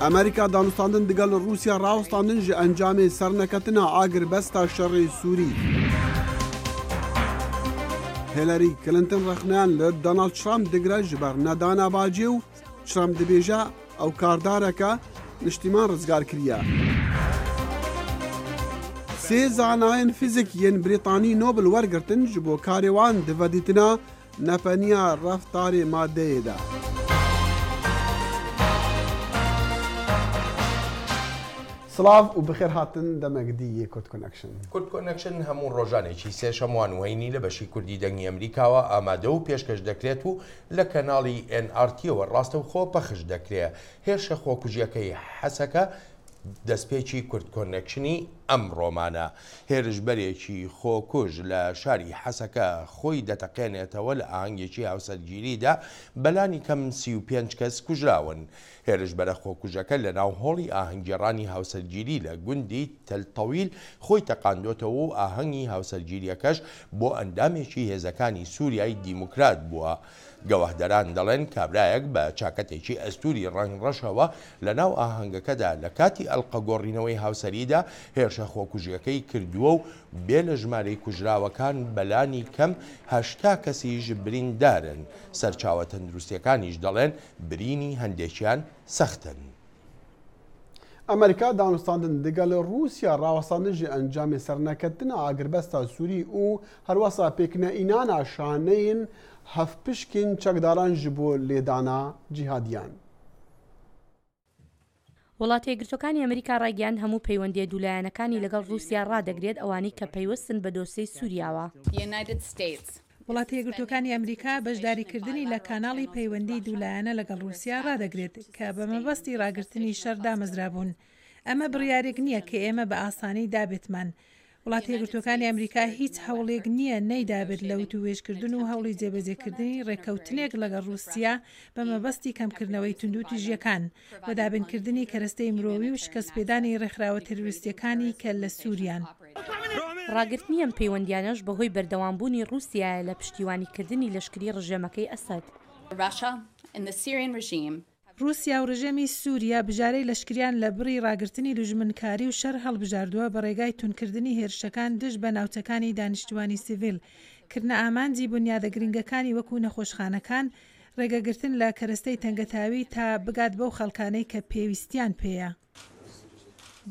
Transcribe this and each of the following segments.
ئەمریکا دانوستاندن دەگەڵ رووسیا ڕاوستاندن ji ئەنجامê سەرنەکەتنا ئاگربەستا شەڕی سووری. هیلاری کلنتن رەخنیان لە دۆناڵد ترامپ دەگرە ji ber nedana bacê û Trump dibêje ew kardareke niştîman rizgar kiriye. Sê zanayên fîzik yên Brîtanî Nobel wergirtin ji bo karê wan di vedîtina nepeniya reftarê maddeyê de. سلااف و بخێر هاتن دەمەگدی کورد کۆنەکشن. کورد کۆنەکشن هەموو ڕۆژانێکی سێشەموان وینی لە بەشی کوردی دەنگی ئەمریکاوە ئامادە و پێشکەش دەکرێت و لە کەناڵی NRTەوە ڕاستە و خۆ پەخش دەکرێت. هێرشە خۆکوژیەکەی حەسەکە دەستپێکی کورد کۆنەکشنی ئەم ڕۆمانە. هێرشبەرێکی خۆکوژ لە شاری حەسەکە خۆی دەتەقێنێتەوە لە ئاهەنگێکی هاوسەرگیریدا بەلانی کەم 35 کەس کوژراون. هێرشبەرە خۆکوژەکە لە ناو هۆڵی ئاهەنگگێڕانی هاوسەرگیری لە گوندی تەلتەویل خۆی تەقاندۆتەوە و ئاهەنگی هاوسەرگیریەکەش بۆ ئەندامێکی هێزەکانی سووریای دیموکرات بووە. گەوەهدەران دەڵێن کابرایەک بە چاکەتێکی ئەستوری ڕەنگڕەشەوە لە ناو ئاهەنگەکەدا لە کاتی ئەلقەگۆڕینەوەی هاوسەریدا هێرشە خۆکوژیەکەی کردووە و بێ لە ژمارەی کوژراوەکان بەلانی کەم 80 کەسیش بریندارن. سەرچاوە تەندروستیەکانیش دەڵێن برینی هەندێکیان سەختن. ئەمریکا دانوستاندن دەگەڵ رووسیا ڕاوەستاندن ji ئەنجامê سەرنەکەتنا ئاگربەستا سووری û هەروەسا پێکنەئینانا شانەیên hevpişkên çekdaran ji bo lêdana cîhadiyan. وڵاتە یەکگرتوەکانی ئەمریکا ڕایگەیاند هەموو پەیوەندیە دوولایەنەکانی لەگەڵ رووسیا ڕادەگرێت ئەوانەی کە پەیوەستن بە دۆسەی سووریاوە. وڵاتە یەکگرتوەکانی ئەمریکا بەشداریکردنی لە کاناڵی پەیوەندی دوولایەنە لەگەڵ رووسیا ڕادەگرێت کە بە مەبەستی ڕاگررتنی شەر دامەزرابوون. ئەمە بڕیارێک نییە کە ئێمە بە ئاسانی دابێتمان. وڵاتە یەکگرتوەکانی ئەمریکا هیچ هەوڵێک نییە نەیدابێت لە وتوێژکردن و هەوڵی جێبەجێکردنی ڕێکەوتنێک لەگەڵ رووسیا بە مەبەستی کەمکردنەوەی توندوتیژیەکان بە دابینکردنی کەرەستەی مرۆوی و شکەستپێدانی ڕێکخراوە تەروریستیەکانی کە لە سووریان. ڕاگررتنی ئەم پەیوەندیانەش بەهۆی بەردەوامبوونی رووسیایە لە پشتیوانیکردنی لەشکری ڕژێمەکەی ئەسەد. رووسیا و ڕژێمی سووریا بژارەی لەشکریان لە بڕی ڕاگررتنی دوژمنکاری و شەر هەڵبژاردووە بە ڕێگای تونکردنی هێرشەکان دژ بە ناوچەکانی دانیشتوانی سیڤیل، کردنە ئامانجی بنیادە گرنگەکانی وەکو نەخۆشخانەکان، ڕێگەگرتن لە کەرەستەی تەنگەتاوی تا بگات بەو خەڵکانەی کە پێویستیان پێیە.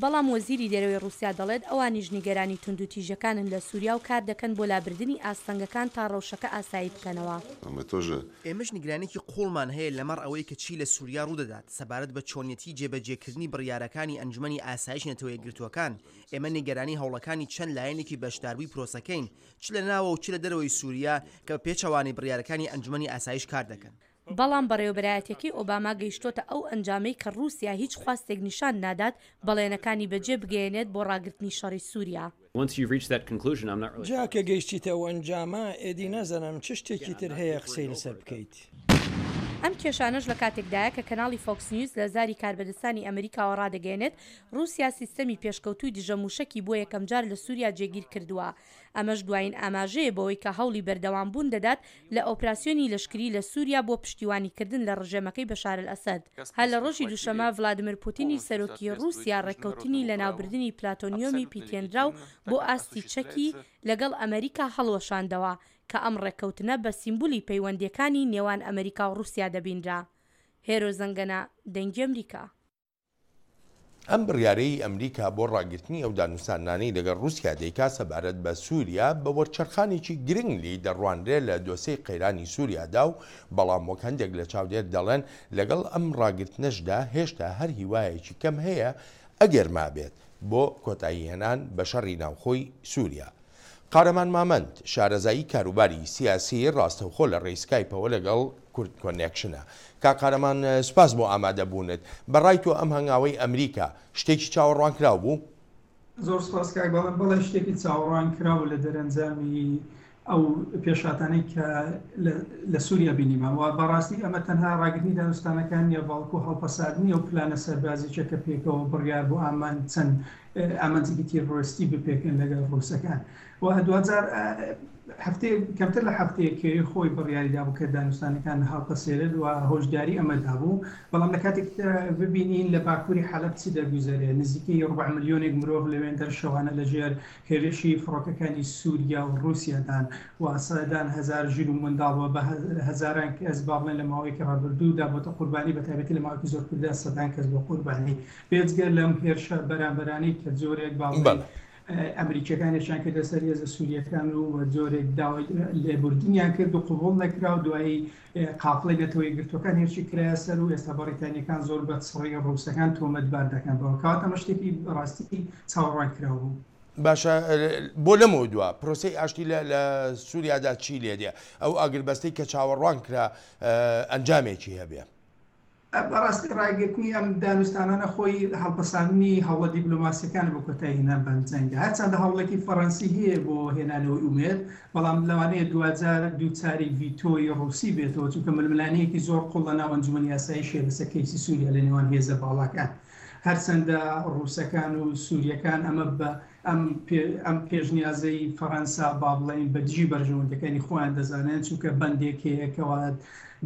بەڵام وەزیری دەرەوەی رووسیا دەڵێت ئەوانیش نیگەرانی توندوتیژەکانن لە سووریا و کار دەکەن بۆ لابردنی ئاستەنگەکان تا ڕەوشەکە ئاسایی بکەنەوە. ئێمەش نیگرانێکی قوڵمان هەیە لەمەڕ ئەوەی کە چی لە سووریا ڕوودەدات سەبارەت بە چۆنیەتی جێبەجێکردنی بڕیارەکانی ئەنجومەنی ئاسایش نەتەوە یەکگرتووەکان. ئێمە نیگەرانی هەوڵەکانی چەند لایەنێکی بەشداربووی پرۆسەکەین چ لە ناوە و چ لە دەرەوەی سووریا کە پێچەوانی بڕیارەکانی ئەنجومەنی ئاسایش کار دەکەن. بەڵام بەڕێوەبەرایەتێکی ئۆباما گەیشتۆتە ئەو ئەنجامەی کە رووسیا هیچ خواستێک نیشان نادات بەڵێنەکانی بەجێ بگەێنێت بۆ ڕاگررتنی شەڕی سووریا. جاکە گەیشتیتە ئەو ئەنجامە ئێدی نەزانم چ شتێکی تر هەیە قسەی لەسەر بکەیت. ئەم کێشانەش لە کاتێکدایە کە کەناڵی فۆکس نیوز لە زاری کاربەدەستانی ئەمریکاوە ڕادەگەێنێت رووسیا سیستەمی پێشکەوتوی دژەموشەکی بۆ یەکەم جار لە سووریا جێگیر کردووە. ئەمەش دوایین ئاماژەیە بەوەی کە هەوڵی بەردەوامبوون دەدات لە ئۆپراسیۆنی لەشکری لە سووریا بۆ پشتیوانیکردن لە ڕژێمەکەی بەشار ئەسەد. هەر لە ڕۆژی دووشەمە ڤلادیمیر پوتینی سەرۆکی رووسیا ڕێکەوتنی لە ناوبردننی پلاتۆنیۆمی پیتێنراو بۆ ئاستی چەکی لەگەڵ ئەمریکا هەڵوەشاندەوە کە ئەم ڕێکەوتنە بە سیمبولی پەیوەندیەکانی نێوان ئەمریکا و رووسیا دەبینرا. هێرۆ زەنگەنە دەنگی ئەمریکا. ئەم بڕیارەی ئەمریکا بۆ ڕاگررتنی ئەو دانوستانانەی لەگەڵ رووسیا دەیکا سەبارەت بە سووریا بە وەرچەرخانێکی گرنگلی دەڕوانرێت لە دۆسەی قەیرانی سووریادا و بەڵام وەک هەندێک لە چاودێر دەڵێن لەگەڵ ئەم ڕاگررتنەشدا هێشتا هەر هیوایەکی کەم هەیە ئەگەر مابێت بۆ کۆتایی هێنان بە شەڕی ناوخۆی سووریا. قارەمان مامەند شارەزایی کاروباری سیاسی ڕاستەوخۆ لە ڕێسکایپەوە لەگەڵ کورد کۆنێکشنە. کا قارەمان سپاس بۆ ئامادەبوونت بەڕای تۆ ئەم هەنگاوەی ئەمریکا شتێکی چاوەڕوان کراو بوو؟ زۆر سپاس کاک باڵم بەڵێ شتێکی چاوەڕوان کراوە لە دەرەنجامی ئەو پێشاتانەی کە لە سووریا بینیمە و بەڕاستی ئەمە تەنها ڕاگررتنی دانوستانەکان نیە بەڵکو هەڵپەساردنی ئەو پلانە سەربازیچە کە پێکەوە بڕیار بۆ ئامان چەند ئامانجێکی تیرۆریستی بپێکن لەگەڵ ڕووسەکان و 2000 کەمتر لە هەفتەیەکێ خۆی بڕیاریدا بوو کە دانوستانەکان هەڵپەسێرێت و هۆشداری ئەمەدا بوو بەڵام لە کاتێک ببینین لە باکووری حەلەب چی دەگوزارێ نزیکەی 4 ملیۆنێک مرۆڤ لەوێن دەرشەوانە لەژێر هێرشی فڕۆکەکانی سووریا و رووسیادان و سەدان هزار ژیر و منداڵەوە بە هەزاران کەس باڵێن لە ماوەی کە ڕابردوودا بۆتە قوربانی بەتایبەتی لە ماوەیەکی زۆر کووردا سەدان کەس بۆ قوربانی بێجگە لەم هێرشە بەرامبەرانی کە زۆرێک باڵێن ئەمریکیەکانیشان کردە سەر هێزە سووریەکان و جۆرێک داوای لێبوردنیان کرد و قوبوڵ نەکرا و دوایی قافڵی نەتەوەی گرتوەکان هێرشی کرایە سەر و ئێستا بەڕیتانیەکان زۆر بە سڕی ڕووسەکان تۆمەتبار دەکەن بەوە کەواتە ئەمە شتێکی ڕاستی چاوەڕوان کراوە بوو. باشە بۆ لەمەوە دووە پرۆسی ئاشتی لە سووریادا چی لێدێ ئەو ئاگربەستەی کە چاوەڕوان کرا ئەنجامێکی هەبێ. بەڕاستی ڕاگررتنی ئەم دانوستانانە خۆی هەڵپەساندنی هەوڵە دیبلۆماسیەکان بۆ کۆتاییهێنان بەنجەنگە هەرچەندە هەوڵێکی فەڕەنسی هەیە بۆ هێنانەوەی ئومێد بەڵام لەوانەیە 2000 دووچاری ڤیتۆی ڕووسی بێتەوە چونکە ململانەیەکی زۆر قوڵ لە ناو ئەنجومەنی یاسایی شێوەسە کەیسی سووریا لە نێوان هێزە باڵاکان هەرچەندە ڕووسەکان و سووریەکان ئەمە بە ئەم پێشنیازەی فەڕەنسا با بڵێن بە دژی بەرژەوەندەکانی خۆیان دەزانێن چونکە بەندێک هەیەکەوە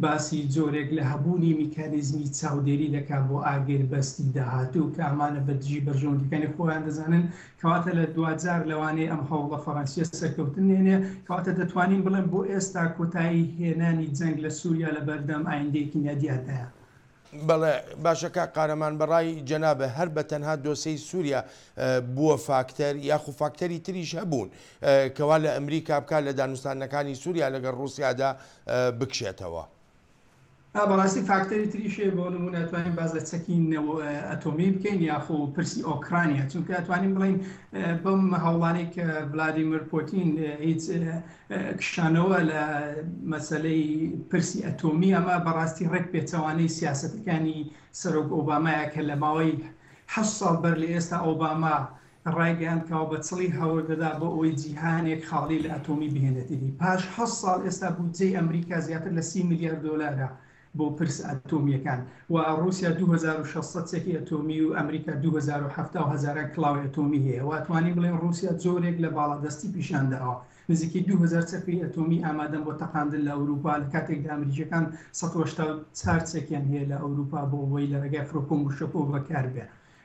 باسی جۆرێک لە هەبوونی میکانیزمی چاودێری دەکات بۆ ئاگربەستی داهاتوو کە ئەمانە بە دژی بەرژەوەندەکانی خۆیان دەزانن کەواتە لە 2000 لەوانەیە ئەم هەوڵە فەڕەنسیە سەرکەوتن نێنێ کەواتە دەتوانین بڵێن بۆ ئێستا کۆتایی هێنانی جەنگ لە سووریا لە بەردەم ئایندەیەکی نادیادایە. بەڵێ باشەکە قارەمان بەڕای جەنابە هەر بە تەنها دۆسەی سووریا بووە فاکتەر یاخو فاکتەری تریش هەبوون کەوا لە ئەمریکا بکات لە دانوستانەکانی سووریا لەگەڵ ڕووسیادا بکشێتەوە. بەڕاستی فاکتەری تریشێ بۆ نمونە ئەتوانین باز لە چەکی ئەتۆمی بکەین یاخۆ پرسی ئۆکرانیا چونکە ئەتوانین بڵین بەم هەوڵانەی کە ڤلادیمیر پۆتین هیچ کشانەوە لە مەسەلەی پرسی ئەتۆمی ئەمە بەڕاستی ڕێک پێچەوانەی سیاسەتەکانی سەرۆک ئۆبامایە کە لە ماوەی 8 ساڵ بەر لە ئێستا ئۆباما ڕایگەیان کاو بە چڵی هەوڵدەدا بۆ ئەوەی جیهانێک خاڵی لە ئەتۆمی بهێنێتی پاش 8 ساڵ ئێستا بودجەی ئەمریکا زیاتر لە 30 میلیارد دۆلارە بۆ پرس ئەتۆمیەکان و رووسیا 2600 چەکی ئەتۆمی و ئەمریکا 2070 کڵاوی ئەتۆمی هەیە و ئەتوانین بڵێن رووسیا جۆرێک لە باڵادەستی پیشانداوە نزیکی 2000 چەکی ئەتۆمی ئامادەم بۆ تەقاندن لە ئەوروپا لە کاتێکدا ئەمریکیەکان 184 چەکیان هەیە لە ئەوروپا بۆ ئەوەی لە ڕێگای فرۆکۆ و شەپۆ بەکاربێ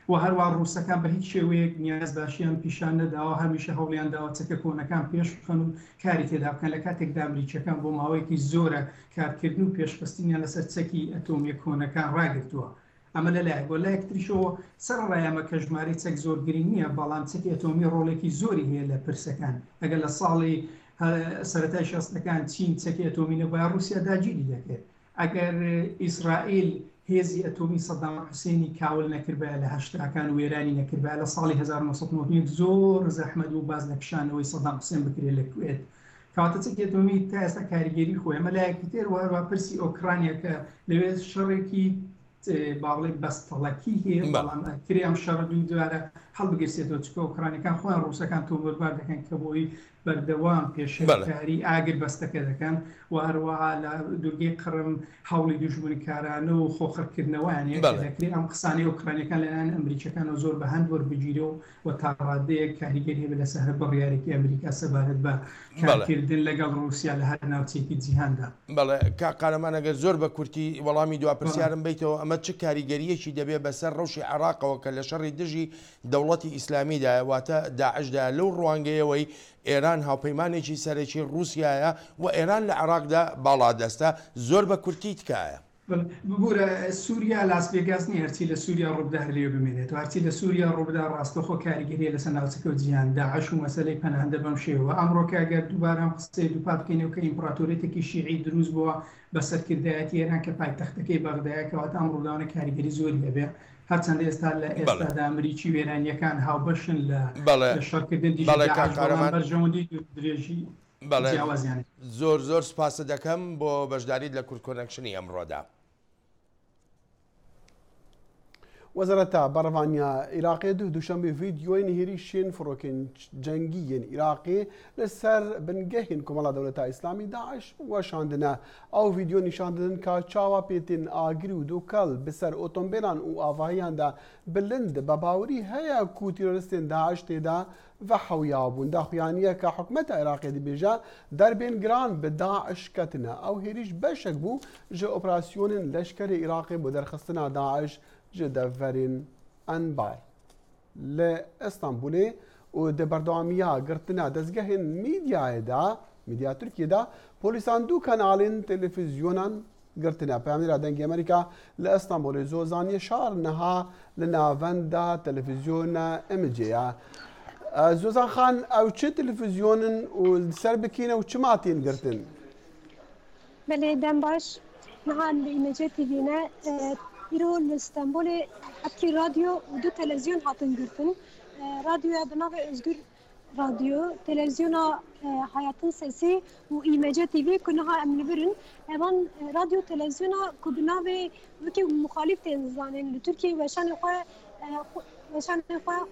و هەروە ڕووسەکان بە هیچ شێوەیەک نیاز باشیان پیشان نەداوە هەمیشە هەوڵیان داوە چەکە کۆنەکان پێش بخەن و کاری تێدا بکەن لە کاتێکدا ئەمریکیەکان بۆ ماوەیەکی زۆرە کارکردن و پێشخستنیان لەسەر چەکی ئەتۆمیە کۆنەکان ڕاگرتووە ئەمە لەلایەک بۆ لایەکتریشەوە سەر ڕایەمە کە ژمارەی چەک زۆر گرنگ نییە بەڵام چەکی ئەتۆمی ڕۆڵێکی زۆری هەیە لە پرسەکان ئەگەر لە ساڵی سەرەتای شەستەکان چین چەکی ئەتۆمی نەبووە رووسیا داگیری دەکرد ئەگەر ئیسرائیل هێزی ئەتۆمی سەدام حوسێنی کاول نەکردبایە لە هەشتاکان و وێرانی نەکردبایە لە ساڵی 1990 زۆر زەحمەت و باز لە کشانەوەی سەدام حوسێن بکرێت لە کوێت کەواتە چەکی ئەتۆمی تا ئێستا کاریگەری خۆی ئەمە لایەکی تر وهەروە پرسی ئۆکرانیا کە لەوێ شەڕێکی باڵێ بەستەڵەکی هەیە بەڵام کری ئەم شەڕ دوو دوارە هەڵبگرسێتەوە چکە ئۆکرانیەکان خۆیان ڕووسەکان تۆمەتبار دەکەن کە بۆی بەردەوام پێشکاری ئاگر بەستەکە دەکەن و هەروەها لە دوورگەی قڕم هەوڵی دوژمنکارانە و خۆخڕکردنەوەیان دەکرێت ئەم قسانەی ئۆکرانیەکان لەلایەن ئەمریکیەکانەوە زۆر بە هەند وەربگیرە و تا ڕادەیەک کاریگەری هەبێت لەسەر بڕیارێکی ئەمریکا سەبارەت بە کارکردن لەگەڵ رووسیا لە هەر ناوچێکی جیهاندا. بەڵێ قارەمان ئەگەر زۆر بە کورتی وەڵامی دوا پرسیارم بیتەوە ئەمە چه کاریگەریەکی دەبێت بەسەر ڕەوشی عێراقەوە کە لە شەڕی دژی دەوڵەتی ئیسلامیدایە واتە داعشدا لەو ڕوانگەیەوەی ئێران هاوپەیمانێکی سەرەکی رووسایە و ئێران لە عێراقدا باڵادەستە زۆر بە کورتی تکایە. ببوورە سووریا لاس ڤێگاس نیە هەرچی لە سووریا ڕووبدا هەرێ بمێنێت و هەرچی لە سووریا ڕووبدا ڕاستەخۆ کاریگەریە لەسەر ناوچەکە و جیهان داعش و مەسەلەی پەناهەندە بەم شێوە ئەمڕۆکە ئەگەر دووبارە قسەی دووپات بکەینەوە کە ئیمپراتۆریەتێکی شیعی دروست بووە بە سەرکردایەتی ئێران کە پایتەختەکەی بەغدایە کەواتە ئەم ڕووداوانە کاریگەری زۆری هەبێ هەرچەندە ئێستا لە ئێستادا ئەمریکی وێرانیەکان هاوبەشن لە شەڕکردن بەرژەوەندی درێژی جیاوازیانێت. زۆر سپاسە دەکەم بۆ بەشداریت لە کورد کۆنەکشنی ئەمڕۆدا. وەزارەتە بەڕەوانیا عێراقی دووشەمبێ ڤیدیۆین هێریشên فڕۆکên جەنگیên عێراقê li ser bingehên Komela Dewleta İslamî Daeş weşandine. Ew vîdyo nîşan didin ka çawa pêtên agirî û dokal bi ser otomobîlan û avahiyan de bilind bi bawerî heye ku teroristên Daeş têda ve hewya bûn. Daxuyaniyeka hikûmeta Iraqê dibêje derbên giran bi Daeş ketine. Ew hêrîş beşek bû ji operasyonên leşkerê Iraqê bi derxistina Daeş ji devverên Enbar. Li İstanbulê û di berdewamiya girtina dezgehên mîdyayê de, mîdya Tirkiye de, polîsan du kanalên televîzyonan girtine. Peyamêra Dengê Amerîka li İstanbulê Zozan Yeşar niha li navenda televîzyona Imece ye. Zozan Xan, ew çi televîzyonin û ser bikîne û çi matên girtin? Belê dem baş niha li Imece TV'ne îro li Stenbolê hepkî radyo û du televizyon hatin girtin. Radyoya bi navê Özgür Radyo, televizyona Hayatın Sesi û İmece TV ku niha em li birin. Evan radyo televizyona ku bi navê wekî muxalîf tên zanên li Tirkiye weşanê xwe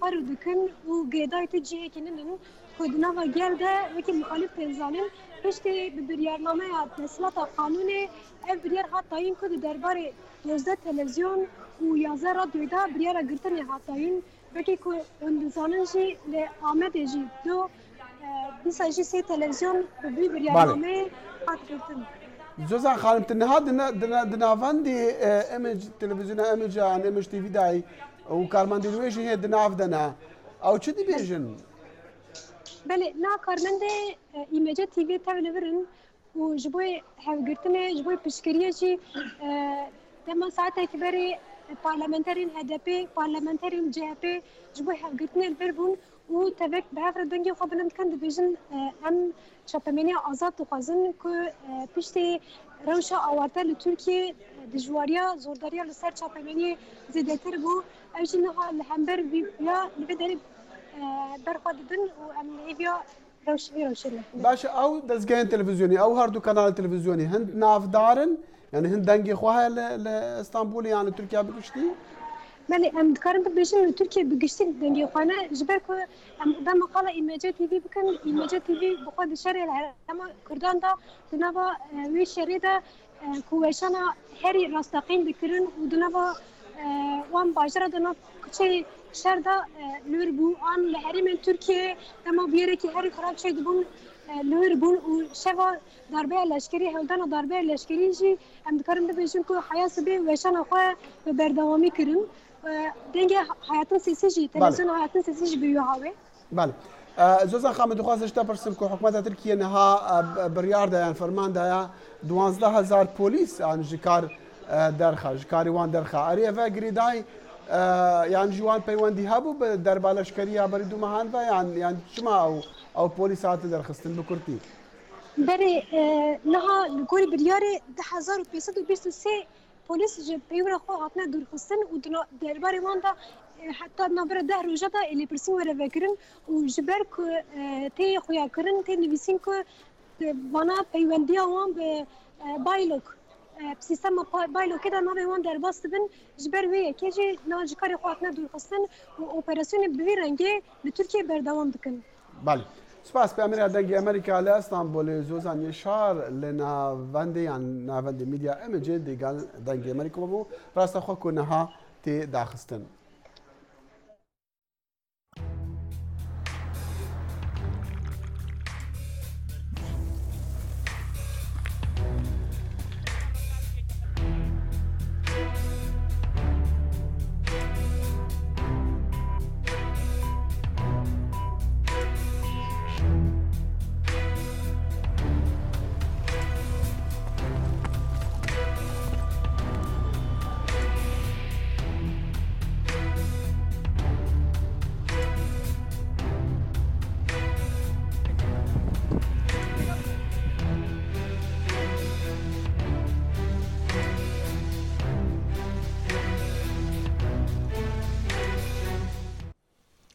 xwe dikin û gêdayê te cihekî ninin ku di nava gel de wekî muxalîf tên zanên piştî bi biryarnameya teslata qanûnê ev biryar hat dayîn ku di derbarê 12 televizyon û 11 radyoyê de biryara girtinê hat dayîn. Wekî ku hûn dizanin jî li Amedê jî dîsa jî sê televizyon bi vî biryarnameyê hat girtin. Zozan Xanim, tu niha di navendê televizyona Imece an Image TV dayî û karmendên wê jî hê di nav de ne. Ew çi dibêjin? Belê, na karmendê İmece TV tev li birin û ji bo hevgirtinê ji bo piştgiriyê jî dema saetekî berê parlamenterên HDP, parlamenterên CHP ji bo hevgirtinê li bir bûn û tevek bi hev re dengê xwe bilind dikin dibêjin em çapemeniya azad dixwazin ku piştî rewşa awarte li Tirkiye dijwariya zordariya li ser çapemeniyê zêdetir bû. Ew jî niha li hember ya li vê derê berxwe didin û em li hêviya rewşê Baş ew dezgehên televizyonî, ew her du kanalê televizyonî hin navdarin? Yani hin dengê xwe heye li İstanbulê yan li Tirkiye bigiştî? Belê, em dikarin bibêjin li Tirkiye bigiştî dengê xwe ne ji ber ku em dema qala İmece TV bikin. İmece TV bi xwe di şerê li Herêma Kurdan da di nava wê şerê de ku weşana herî rastaqîn dikirin û di nava wan bajara di nav kuçeyê şer da li wir bû an li herêmên Tirkiye dema bi yerekî herî xirab çê dibûn li wir bûn û şeva darbeya leşkerî hewldana darbeya leşkerî jî em dikarin bibêjin ku heya sibê weşana xwe bi berdewamî kirin. Dengê Hayatın Sesi jî televizyona Hayatın Sesi jî bi wî havê. Bale. Zozan Xan, dixwazim ji te pirsim ku hikûmeta Tirkiye niha biryar daye ferman daye 12,000 polîs an ji kar derxa, ji karê wan derxa. Erê ev girêdayî yan jî wan peywendî hebû bi derba leşkeriya berî du mehan ve yan çima ew polîs hatin derxistin bi Kurtî? Berê niha li gorî biryarê 1523 polîs ji peyvera xwe hatine dûrxistin û derbarê wan da heta navbera 10 roja da êlêpirsîn were vekirin û ji ber ku tê xuyakirin tê nivîsîn ku vana peywendiya wan bi baylok sistema baylokê da navê wan derbas dibin ji ber wê yekê jî na ji karê xwe hatine dûrxistin û operasyonê bi vî rengê li Tirkiye berdewam dikin. Balê. Spas Peyamêra Dengê Amerîka li İstanbulê Zozan Yeşar li navendê yan navendê mîdya Imece dêgal Dengê Amerîka bû rastexwe ku niha tê daxistin.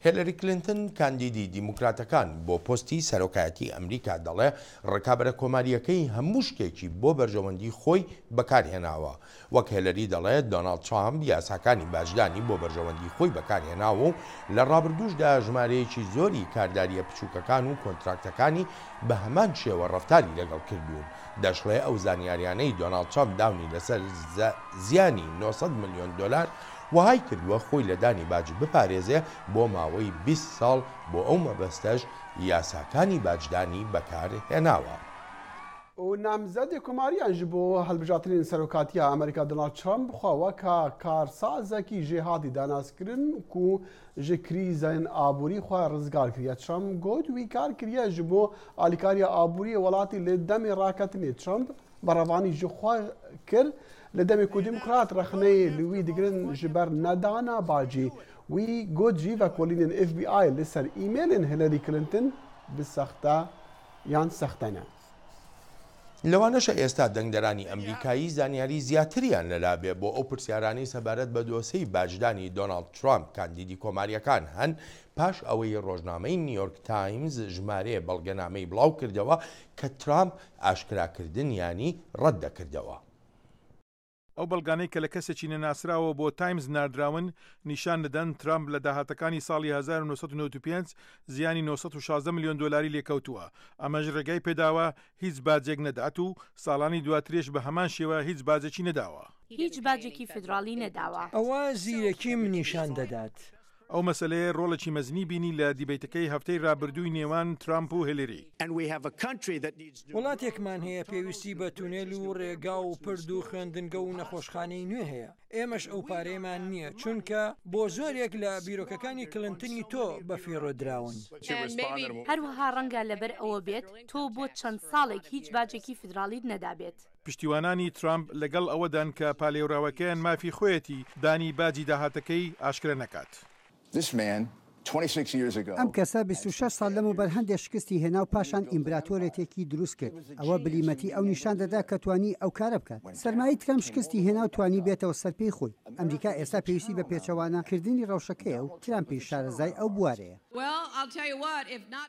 هێلری کلینتن کاندیدی دیموکراتەکان بۆ پۆستی سەرۆکایەتی ئەمریکا دەڵێ ڕکابەرە کۆماریەکەی هەموو شتێکی بۆ بەرژەوەندی خۆی بەکارهێناوە. وەک هێلری دەڵێت دۆناڵد ترامپ یاساکانی باشدانی بۆ بەرژەوەندی خۆی بەکارهێناوە و لە ڕابردووشدا ژمارەیەکی زۆری کارداریە بچووکەکان و کۆنتراکتەکانی بە هەمان شێوە ڕەفتاری لەگەڵ کردوون. دەشڵێ ئەو زانیاریانەی دۆناڵد ترامپ داونی لەسەر زیانی 900 ملیۆن دۆلار وهای کردووە خۆی لە دانی باج بپارێزێ بۆ ماوەی 20 ساڵ بۆ ئەو مەبەستەش یاساکانی باجدانی بەکارهێناوە. و نامزەدی کۆماریان ji بۆ هەڵبژاتنین سەرۆکاتیە ئەمریکا دۆناڵد ترامپ بخواوە کە کارسازێکی جێهاتی داناسکردن و ji krîzên aborî xwe rizgar kiriye. Trump got wî kar kiriye ji bo alîkariya aboriyê welatî lê demê raketinê. Trump berevanî ji xwe kir li demê ku demokrat rexneyê li wî digirin ji ber nedana bacî. Wî got jî vekolînên FBI li ser îmêlên Hillary Clinton bi sexte yan sexte ne. لەوانەشە ئێستا دەنگدەرانی ئەمریکایی زانیاری زیاتریان لەلابێ بۆ ئەو پرسیارانی سەبارەت بە دۆسەی باجدانی دۆناڵد ترامپ کاندیدی کۆماریەکان هەن پاش ئەوەی ڕۆژنامەی نیویۆرک تایمز ژمارەیە بەڵگەنامەی بڵاو کردەوە کە ترامپ ئاشکراکردنیانی ڕەت دەکردەوە. ئەو بەڵگانەی کە لە کەسێکی نەناسراوە بۆ تایمز نردراون نیشان دەدەن ترامپ لە داهاتەکانی ساڵی 1995 زیانی 916 ملیۆن دۆلاری لێکەوتووە. ئەمەش ڕێگای پێداوە هیچ باجێک نەدات و ساڵانی دواترێش بە هەمان شێوە هیچ باجێکی نەداوە. هیچ باجێکی فدرالی نەداوە. ئەوە زیرەکیم نیشان دەدات. ئەو مەسلەیە ڕۆڵێکی مەزنی بینی لە دیبیتەکەی هەفتەی ڕابردووی نێوان ترامپ و هێلری. وڵاتێکمان هەیە پێویستی بە تونێل و ڕێگا و پرد و خوێندنگە و نەخۆشخانەی نوێ هەیە. ئێمەش ئەو پارەیەمان نییە چونکە بۆ زۆرێک لە بیرۆکەکانی کلنتنی تۆ بەفیڕۆ دراون. هەروەها ڕەنگە لەبەر ئەوە بێت تۆ بۆ چەند ساڵێک هیچ باجێکی فدرالیت نەدابێت. پشتیوانانی ترامپ لەگەڵ ئەوەدان کە پالێوراوەکەیان مافی خۆیەتی دانی باجی داهاتەکەی ئاشکرا نەکات. ئەم کەسە 26 ساڵ لەم و بەر هەندێک شکستی هێنا و پاشان ئیمبراتۆرێتێکی دروست کرد. ئەوە بلیمەتی ئەو نیشان دەدا کە توانی ئەو کارە بکات. سەرمایی ترامپ شکستی هێنا و توانی بێتەوە سەرپێی خۆی. ئەمریکا ئێستا پێویستی بە پێچەوانەکردنی ڕەوشەکەیە و ترامپی شارەزای ئەو بوارەیە.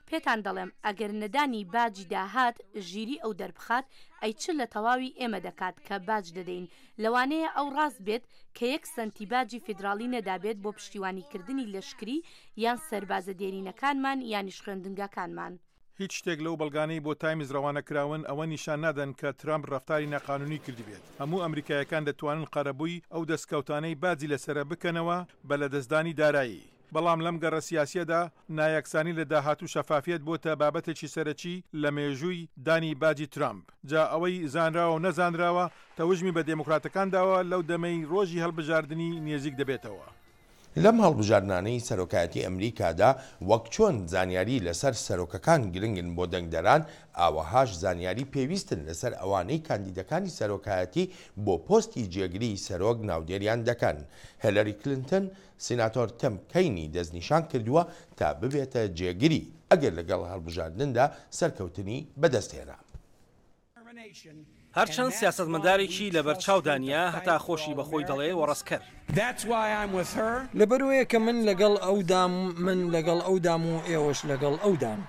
پێتان دەڵێم ئەگەر نەدانی باجی داهات ژیری ئەو دەربخات ئەی چ لە تەواوی ئێمە دەکات کە باج دەدەین. لەوانەیە ئەو ڕاست بێت کە 1 سنتی باجی فدرالی نەدابێت بۆ پشتیوانیکردنی لەشکری یان سەربازە دێرینەکانمان یانیش خوێندنگەکانمان. هیچ شتێک لەو بەڵگانەی بۆ تایمز ڕەوانەکراون ئەوە نیشان نادەن کە ترامپ ڕەفتاری نەقانونی کردی بێت. هەموو ئەمریکایەکان دەتوانن قەرەبووی ئەو دەستکەوتانەی باجی لەسرە بکەنەوە بە لەدەستدانی دارایی. بەڵام لەم گەڕە سیاسیەدا نایەکسانی لە داهات و شەفافیت بۆتە بابەتێکی سەرەکی لە مێژووی دانی باجی ترامپ. جا ئەوەی زانراوە و نەزانراوە تەوژمی بە دێموکراتەکان داوە لەو دەمەی ڕۆژی هەڵبژاردننی نێزیک دەبێتەوە. لەم هەڵبژاردنانەی سەرۆکایەتی ئەمریکادا وەک چۆن زانیاری لەسەر سەرۆکەکان گرنگن بۆ دەنگدەران ئاوەهاش زانیاری پێویستن لەسەر ئەوانەی کاندیدەکانی سەرۆکایەتی بۆ پۆستی جێگری سەرۆک ناودێریان دەکەن. هێلری کلینتن سیناتۆر تیم کەینی دەستنیشان کردووە تا ببێتە جێگری ئەگەر لەگەڵ هەڵبژاردندا سەرکەوتنی بەدەستهێنا. هەرچەند سیاسەتمەدارێکی لەبەر چاودانیا هەتا خۆشی بەخۆی دەڵێ وەڕستکەر. لەبەرەوەیە کە من لەگەڵ ئەودام و ئێوەش لەگەڵ ئەودان.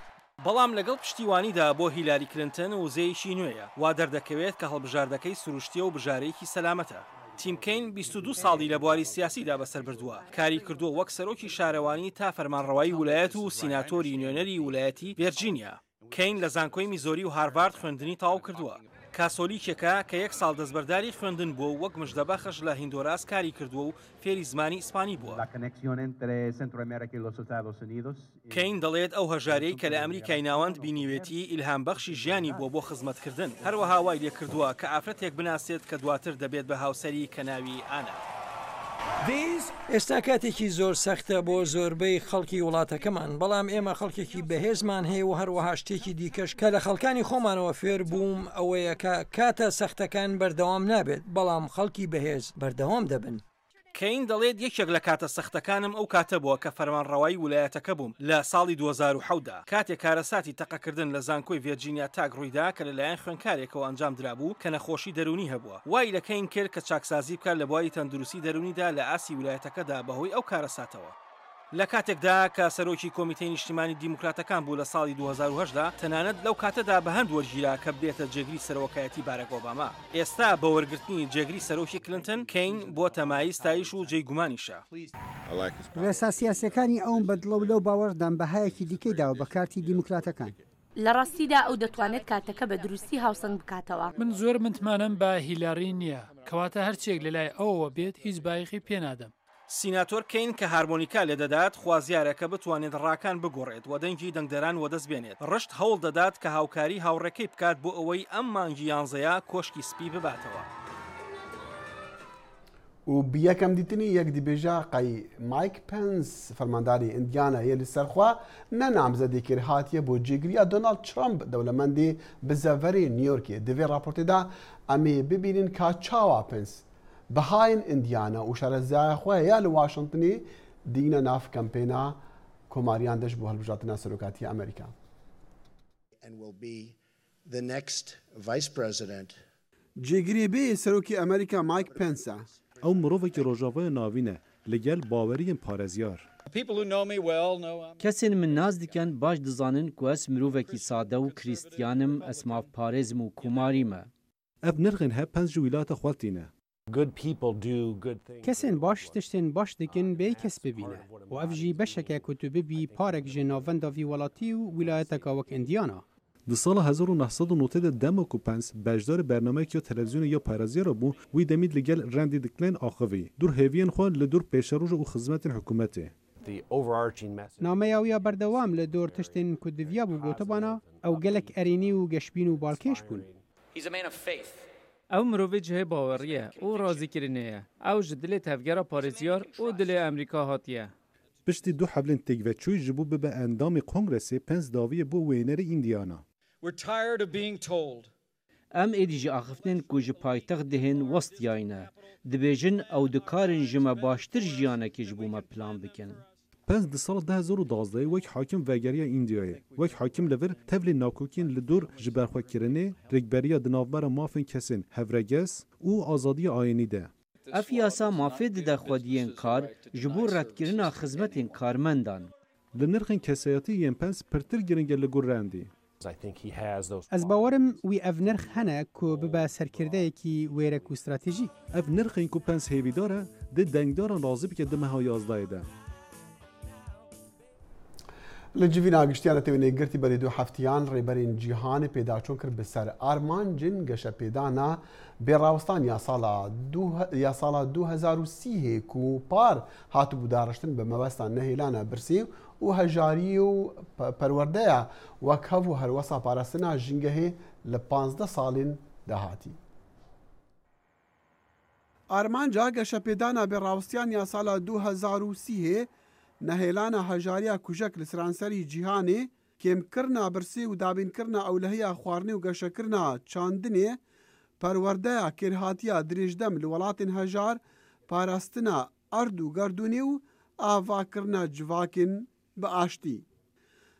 بەڵام لەگەڵ پشتیوانیدا بۆ هیلاری کلنتن وزەیەکی نوێیە وا دەردەکەوێت کە هەڵبژاردەکەی سروشتیە و بژارەیەکی سەلامەتە. تیم کەین 22 ساڵی لە بواری سیاسیدا بەسەر بردووە. کاری کردووە وەک سەرۆکی شارەوانی تا فەرمانڕەوایی ویلایەت و سیناتۆری نوێنەری ویلایەتی ڤێرجینیا. کەین لە زانکۆی میزۆری و هارڤارد خوێندنی تاو کردووە. کاسۆلیکێکە کە 1 ساڵ دەستبەرداری خوێندن بووە وەک مژدەبەخش لە هیندۆراس کاری کردووە و فێری زمانی ئیسپانی بووە. کەین دەڵێت ئەو هەژارەی کە لە ئەمریکای ناوەند بینیوێتی ئیلهامبەخشی ژیانی بووە بۆ خزمەتکردن. هەروەها وای لێ کردووە کە ئافرەتێک بناسێت کە دواتر دەبێت بە هاوسەری کە ناوی ئانا. ئێستا کاتێکی زۆر سەختە بۆ زۆربەی خەڵکی وڵاتەکەمان، بەڵام ئێمە خەڵکێکی بەهێزمان هەیە و هەروەها شتێکی دیکەش کە لە خەڵکانی خۆمانەوە فێر بووم ئەوەیە کە کاتە سەختەکان بەردەوام نابێت، بەڵام خەڵکی بەهێز بەردەوام دەبن. کەین دەڵێت یەکێک لە کاتە سەختەکانم ئەو کاتە بووە کە فەرمانڕەوایی ویلایەتەکە بووم لە ساڵی 2010دا کاتێک کارەساتی تەقەکردن لە زانکۆی ڤێرجینیا تاک ڕوویدا کە لەلایەن خوێندکارێکەوە ئەنجام درابوو کە نەخۆشی دەرونی هەبووە. وای لە کەین کرد کە چاکسازی بکات لە بواری تەندروستی دەرونیدا لە ئاسی ویلایەتەکەدا بەهۆی ئەو کارەساتەوە. لە کاتێکدا کە سەرۆکی کۆمیتەی نیشتیمانی دیموکراتەکان بوو لە ساڵی 2010 تەنانەت لەو کاتەدا بە هەند وەرگیرا کە بێتە جێگری سەرۆکایەتی بارەک ئۆباما. ئێستا بە وەرگرتنی جێگری سەرۆکی کلنتن کین بۆ تەمایی ستایش و جێگومانیشە. ڕێسا سیاسەکانی ئەوم بەدڵە و لەو باوەڕدان بەهایەکی دیکەیداوە بە کارتی دیموکراتەکان. لە ڕاستیدا ئەو دەتوانێت کاتەکە بە دروستی هاوسەنگ بکاتەوە. من زۆر متمانم بە هیلاری نییە کەواتە هەرچێک لەلای ئەوەوە بێت هیچ بایەخی پێنادەم. سیناتۆر کین کە هارمۆنیکا لێ دەدات خوازیارەکە بتوانێت ڕاکان بگۆڕێت و دەنگی دەنگدەران وەدەست بێنێت. ڕشت هەوڵ دەدات کە هاوکاری هاوڕێکەی بکات بۆ ئەوەی ئەم مانگی یانزەیە کۆشکی سپی بباتەوە. و بیەکەم دیتنی یەک دیبێژە قەی مایک پنس فەرمانداری ئیندیانە یە لەسەرخوا نەنامزەدی کرد هاتیە بۆ جێگریە دۆناڵد ترامپ دەوڵەمەندی بزەڤەری نیویۆرکی دەوێ راپۆرتێدا ئەمێ ببینین کا چاوا پنس بەهاین ئیندیانە و شارەزایە خۆی یا لە واشنگتنی دینە ناف کەمپێنا کۆماریان دەشت بۆ هەڵبژاتنە سەرۆکاتی ئەمریکا. جێگرێ بێ سەرۆکی ئەمریکا مایک پنسە. ئەو مرۆڤێکی ڕۆژاوای ناوینە لەگەل باوەریین پارێزیار. کەسێن من ناز دیکەن باش دزانن کو ئەس مرۆڤێکی سادە و کریستیانم ئەسماف پارێزم و کوماریمە. ئەف نرخن هە پەنج ویلاتە خوڵتینە. کەسێن باش تشتێن باش دکن بێ کەس ببینە و ئەف ژی بەشێکە کو تو ببی پارێک ژێ ناڤەندا ڤی وڵاتی و ویلایەتەکە وەک ئیندیانا. Di sala 1990 de Demo ku Pence bejdar bernamekiya televizyonu ya parêziyara bû wî demî li gel rendî diklên axivî dur hêviyên xwe li dur pêşerûj û xizmetên hikûmetê. Nameya wî ya berdewam li dor tiştên ku diviya bû gotebana ew gelek erînî û geşbîn û balkêş bûn. Ew mirovê cihê baweriye û razîkirinê ye. Ew ji dilê tevgera parêziyar û dilê Emerîka hatiye. Piştî du hevlên têkveçûyî ji bo bibe endamê Kongresê Pence dawiye bo wênerê Îndiyana. Em êdî ji axiftinên ku ji paytext dihên westiyayîne. Dibêjin ew dikarin ji me baştir jiyanekê ji bo me plan bikin. Pence di sala 2012 wek hakim vegeriya Îndiyayê. Wek hakim li vir tevlê nakokîn li dor ji berxwekirinê, rêkberiya di navbera mafên kesên hevreges û azadiya ayînî de. Ev yasa mafê dide xwediyên kar ji bo redkirina xizmetên karmendan. Li nirxên kesayetî yên Pence pirtir giring e li gor rendî. Ez bawerim wî ev nirx hene ku bibe serkirdeyekî wêrek û stratejîk. Ev nirxên ku Pence hêvîdar e di dengdaran razî bike di meha 11 de. Li civîna giştiyana tevînê girtî berê du heftiyan rêberên cîhanê pêdaçûn kir bi ser armancên geşepêdana bêrawestan ya sala 2030 ku par hatibû dareştin bi mebesta nehêlana birsî û hejariyê û perwerdeya wek hev û herwesa parastina jîngehê li 15 salên dahatî. Armanca geşepêdana bêrawistiyan ya sala 2030 nehêlana hejariya kujek li seranserî cîhanê kêmkirina birsî û dabînkirina ewlehiya xwarinê û geşekirina çandinê perwerdeya kêrhatiya dirêjdem li welatên hejar parastina erd û gerdûnê û avakirina civakên bi aştî.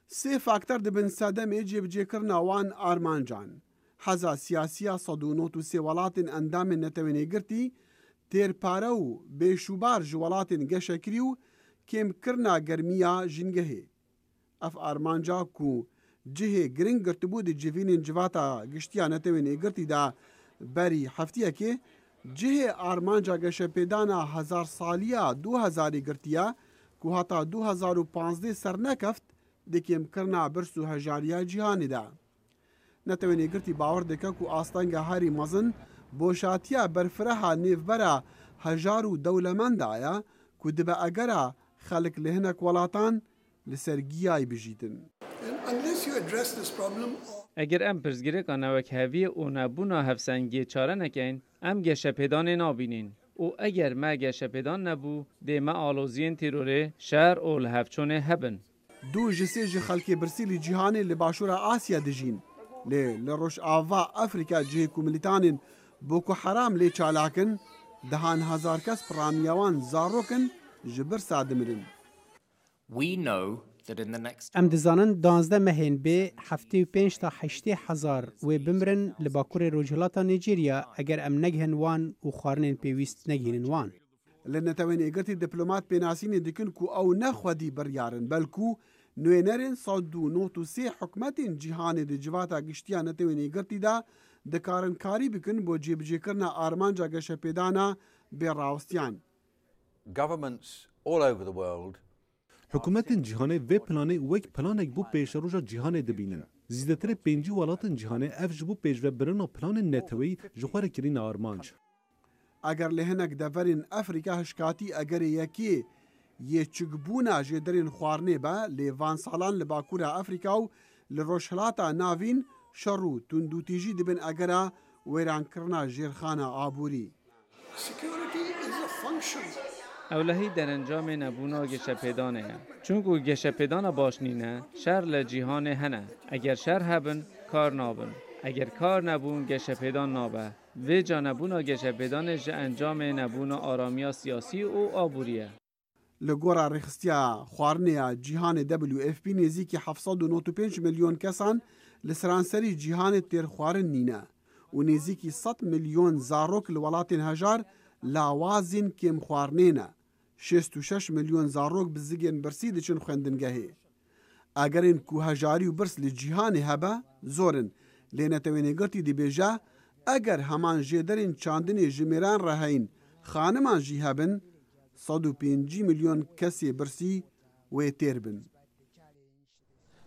Sê fakter dibin sedemê cêbicêkirina wan armancan. Heza siyasiya Sedûnot û sê welatên endamên netewênê girtî têrpare û bêşûbar ji welatên geşekirî û kêmkirina germiya jîngehê. Ev armanca ku cihê giring girtibû di civînên civata giştiya netewênê girtî da berî heftiyekê, cihê armanca geşepêdana hezar saliya 2000 girtiya ku heta 2015 sernekeft di kêmkirina birs û hejariya cîhanê de. Netewênê girtî bawer dike ku astenga herî mezin boşatiya berfireha nêvbera hejar û dewlemenda ye ku dibe egera xelk li hinek welatan li ser giyayê bijîtin. Eger em pirsgirêka newekheviye û nebûna hevsengiyê çare nekin, em geşepêdanê nabînin. û eger me geşepêdan nebû, dê me aloziyên terorê, şer û li hevçonê hebin. Du ji sê ji xelkê birsî li cîhanê li başûra Asya dijîn. Lê li Rojava Afrika cihê ku milîtanên Boko Haram lê çalakin, dihan hezar kes piramiya wan zarokin ji birsa dimirin. Em dizanin 12 mehên bê 75 ta 80 hezar wê bimirin li bakurê Rojhilata Nîjerya eger em negihin wan û xwarinên pêwîst negihînin wan. لە نەتەوێنێگرتی دیپلۆمات پێناسینی دکن و ئەو نەخوەدی بڕیارن بەلکو نوێنەرێن 1993 حکومەتین جیهانی دجیڤاتە گشتیان نەتەوێنێگرتیدا دەکارن کاری بکن بۆ جێبجێکردنا ئارمانجا گەشەپێدانە بێڕاوستیان. حکومەتên cîhanê vê planê wek planek bû pêşeroja cîhanê dibînin. Zîdetirê pêncî welatên cîhanê ev ji bo pêşvebirina planên neteweyî ji xwe re kirîne armanc. Eger li hinek deverên Efrîka hişkatî egerê yekê yêçikbûna jêderên xwarinê be lê van salan li Bakurê Efrîka û li rojhilata navîn şer û tundûtîjî dibin egera wêrankirina jêrxana aborî. ئەولەهی دەرەنجامێ نەبوونا گەشەپێدانەیە چونکو گەشەپێدانە باش نینە شەر لە جیهانێ هەنە ئەگەر شەر هەبن کار نابن ئەگەر کار نەبوون گەشەپێدان نابە vêca nebûna گەشەپێدانê ji encamê nebûna aramiya siyasî û abûriye. Li gora rêxistiya xwarinêya cîhanê WFP nêzîkî 795 milyon kesan li seranserî cîhanê têrxwarin nîne û nêzîkî 100 milyon zarok li welatên hejar lawazên kêmxwarinê ne. 66 milyon zarok bi zigên birsî diçin xwendingehê. Egerên ku hejarî û birs li cîhanê hebe zorin lê netewênêgirtî dibêje eger heman jêderên çandinê ji mêran re heyn xaniman jî hebin 105 milyon kesê birsî wê têr bin.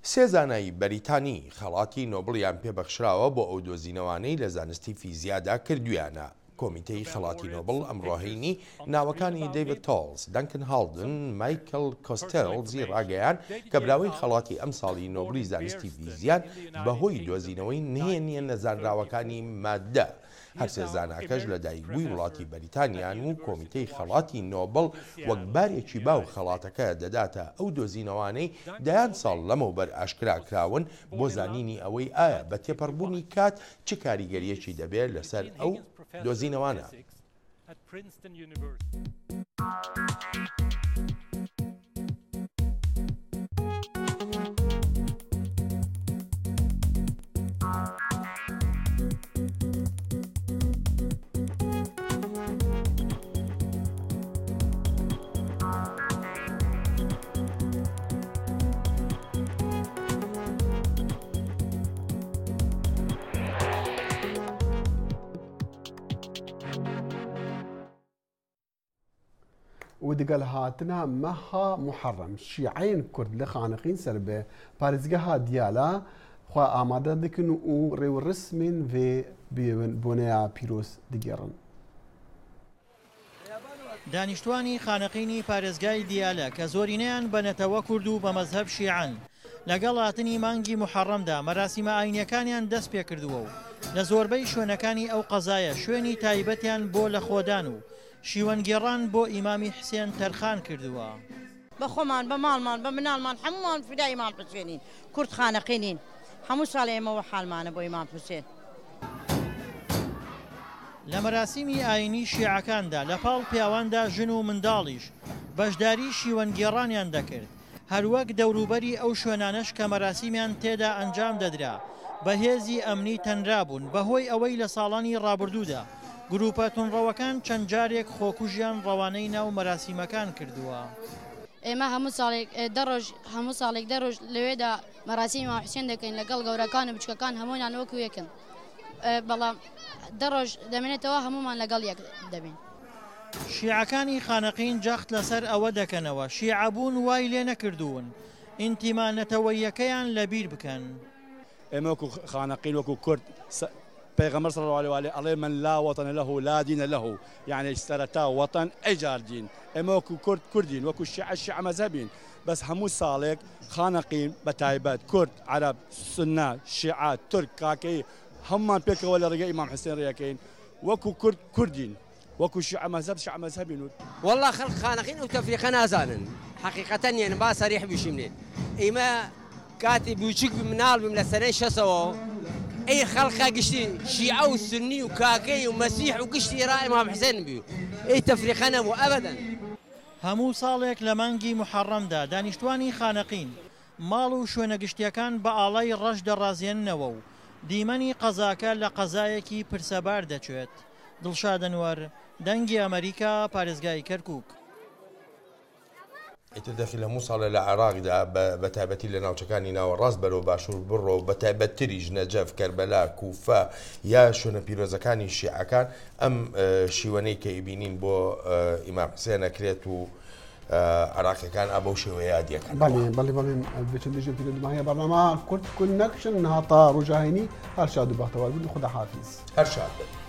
سێ زانایی بەریتانی خەڵاتی نۆبڵیان پێبەخشراوە بۆ ئەو دۆزینەوانەی لە زانستی فیزیادا کردویانە. کۆمیتەی خەڵاتی نۆبڵ ئەمڕۆهینی ناوەکانی دەیڤید تۆڵز، دەنکن هاڵدن، مایکل کۆستێلزی ڕاگەیان کە براوەی خەڵاتی ئەم ساڵی نۆبڵی زانستی فیزیان بەهۆی دۆزینەوەی نهێنیە نەزانراوەکانی مادە. هەر سێ زاناکەش لە دایکبووی وڵاتی بەریتانیان و کۆمیتەی خەڵاتی نۆبڵ وەک بارێکی باو خەڵاتەکە دەداتە ئەو دۆزینەوانەی دەیان ساڵ لەمەوبەر ئاشکراکراون بۆ زانینی ئەوەی ئایا بە تێپەڕبوونی کات چ کاریگەریەکی دەبێت لەسەر ئەو دۆزینەوانە. ودقل هاتنا مها محرم شيعين كرد لخانقين سربه بارزقها ديالا خوا آماده دكن و ريو رسمين في بونيا بيروس دقيرن. دانیشتوانی خانقینی پارێزگای دیالە کە زۆرینەیان بەنەتەوە کورد و بە مەزهەب شیعەن لەگەڵ هاتنی مانگی محەڕەمدا مەراسیمە ئاینیەکانیان دەست پێ کردووە و لە زۆربەی شوێنەکانی ئەو قەزایە شوێنی تایبەتیان بۆ لە خۆدان و شیوەنگێڕان بۆ ئیمامی حسێن تەرخان کردووە. بە خۆمان بە ماڵمان بە مناڵمان هەمومان فیدای ئیمام حوسێنین کورد خانقینین هەموو ساڵ ئێمەوە حالمانە بۆ ئیمام حوسێن. لە مەراسیمی ئاینی شیعەکاندا لە پاڵ پیاواندا ژن و منداڵیش بەشداری شیوەنگێڕانیان دەکرد هەروەک دەوروبەری ئەو شوێنانەش کە مەراسیمیان تێدا ئەنجام دەدرا بەهێزی ئەمنی تەنرابوون بەهۆی ئەوەی لە ساڵانی ڕابردوودا گروپە تونڕەوەکان چەند جارێک خۆکوژیان ڕەوانەی ناو مەراسیمەکان کردووە. ئێمە هەموو ساڵێک دەڕۆژ لەوێدا مەراسیمی ئیمام حوسێن دەکەین لەگەڵ گەورەکان و بچکەکان هەموویان وەکو یەکن. بەڵام دەڕۆژ دەمێنێتەوە هەمومان لەگەڵ یەک دەبین. شیعەکانی خانقین جەخت لەسەر ئەوە دەکەنەوە شیعەبوون وای لێ نەکردوون ئینتیمانەتەوەیەکەیان لەبیر بکەن. ئێمە وەکو خانقین وەکو کورد پێغەمبەر صلی الله علیه و آله ئەڵێ من لا وطن له لا دین له یعنی سەرەتا وەتەن ئەجار دین. ئێمە وەکو کورد کوردین وەکو شیعە مەزهەبین بەس هەموو ساڵێک خانقین بە تایبەت کورد عەرەب سونە شیعە تورک کاکەی هەمومان پێکەوە لە ڕێگەی ئیمام حوسێن ڕێەکەین وەکو کورد کوردین وەکو شیعە مەزهەبین. والله خەڵک خانقین و تەفریقە نازانن حەقیقەتەن یێن با سەریح بشیمنێن ئێمە کاتی بچووک مناڵ بم لە سەرەی شەسەوە ئەی خەڵقا گشتین شیعە و سنی و کاکەی و مەسیح و گشتی ئێرا ئیمام حوسێن بی ئەی تەفریقە نەبوو ئەبەدەن. هەموو ساڵێک لە مانگی محەڕەمدا دانیشتوانی خانقین ماڵ و شوێنە گشتیەکان بە ئاڵای ڕەش دەڕازێننەوە و دیمەنی قەزاکە لە قەزایەکی پرسەبار دەچێت دڵشادەنوەر دەنگی ئەمریکا پارێزگای کەرکووک. ئیتر دەخی لە هەموو ساڵە لە عێراقدا بە تایبەتی لە ناوچەکانی ناوەڕاست بەرەو باشوور بڕۆ بە تایبەتتریش نەجەف کەربەلا کوفە یا شوێنە پیرۆزەکانی شیعەکان ئەم شیوەنەی کە ئیبینین بۆ ئیمام حوسێن ئەکرێت و عراقیەکان ئابە شێوەیە دیەکەن. بەڵێ بچندێژێت ماهەیە بەرنامە کورد کونەکشن هاتە ڕۆژاهێنی هەر شاد و بەختەوەر بن خدا حافیز هەر شاد بن.